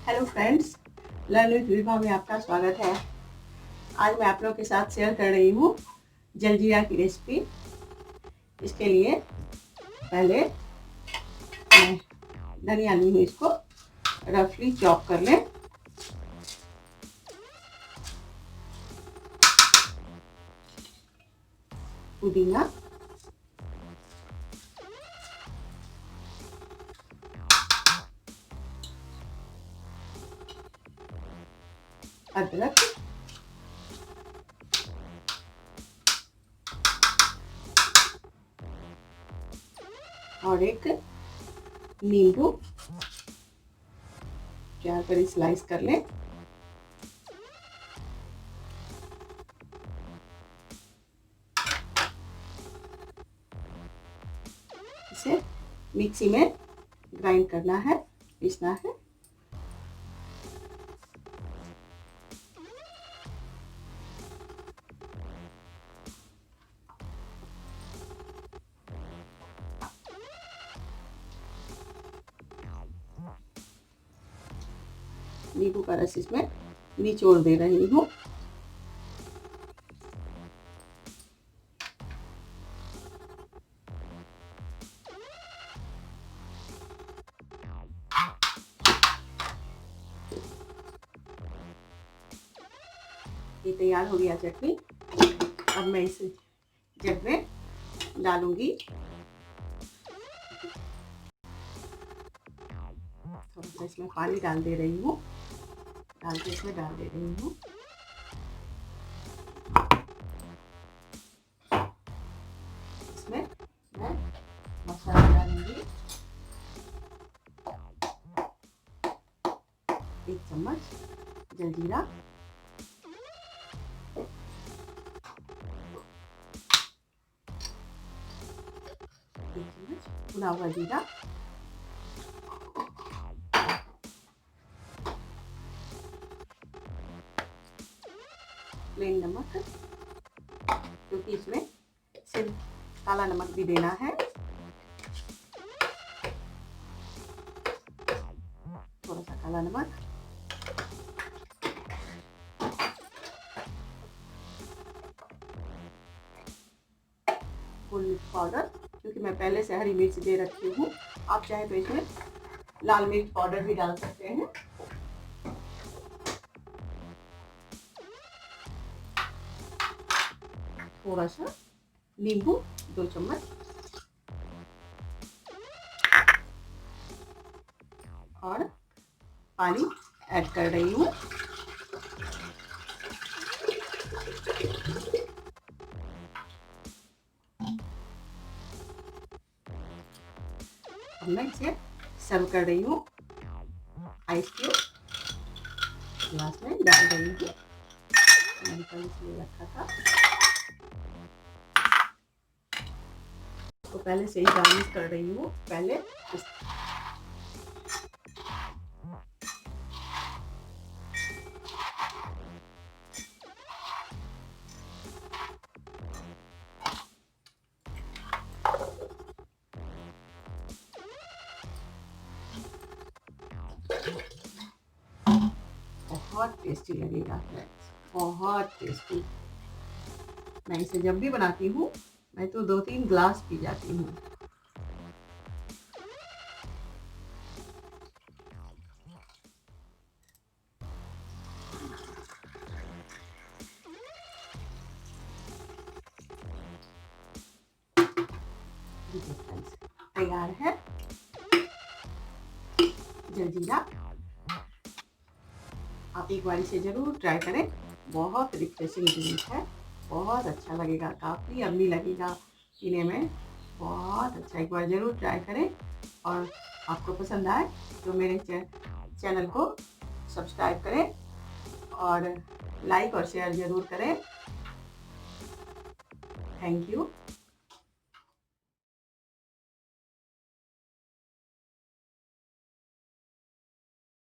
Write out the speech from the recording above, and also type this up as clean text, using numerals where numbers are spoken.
Hello friends, learn with Vibha में आपका स्वागत है। आज मैं आप लोगों के साथ शेयर कर रही हूँ जलजीरा की रेसिपी। इसके लिए पहले मैं धनिया ली हूँ, इसको रफली चॉप कर लें। पुदीना, अदरक, और एक नींबू प्यार कर स्लाइस कर लें। इसे मिक्सी में ग्राइंड करना है, पीसना है। नींबू का रस इसमें निचोड़ दे रही हूँ। ये तैयार हो गया चटनी। अब मैं इस जग में डालूंगी। थोड़ा सा इसमें पानी डाल दे रही हूँ, डाल के इसमें डाल दे रही हूँ। इसमें मैं मसाला डालूंगी। 1 चम्मच जलजीरा, 1 चम्मच भुना हुआ जीरा, प्लेन नमक, क्योंकि इसमें सिर्फ काला नमक भी देना है। थोड़ा सा काला नमक, गोल मिर्च पाउडर, क्योंकि मैं पहले से हरी मिर्च दे रखी हूँ। आप चाहे तो इसमें लाल मिर्च पाउडर भी डाल सकते हैं। थोड़ा सा नींबू, 2 चम्मच, और पानी ऐड कर रही हूँ। अब मैं इसे सर्व कर रही हूँ। आइस क्यूब ग्लास में डाल रही हूँ। मैंने कल इसलिए रखा था, तो पहले से ही गार्निश कर रही हूँ। पहले बहुत टेस्टी लगेगा फ्रेंड्स, बहुत टेस्टी। मैं इसे जब भी बनाती हूँ, मैं तो 2-3 ग्लास पी जाती हूँ। तैयार है जलजीरा। आप एक बार इसे जरूर ट्राई करें। बहुत रिफ्रेशिंग ड्रिंक है, बहुत अच्छा लगेगा, काफ़ी यम्मी लगेगा पीने में, बहुत अच्छा। एक बार ज़रूर ट्राई करें, और आपको पसंद आए तो मेरे चैनल को सब्सक्राइब करें और लाइक और शेयर ज़रूर करें। Thank you.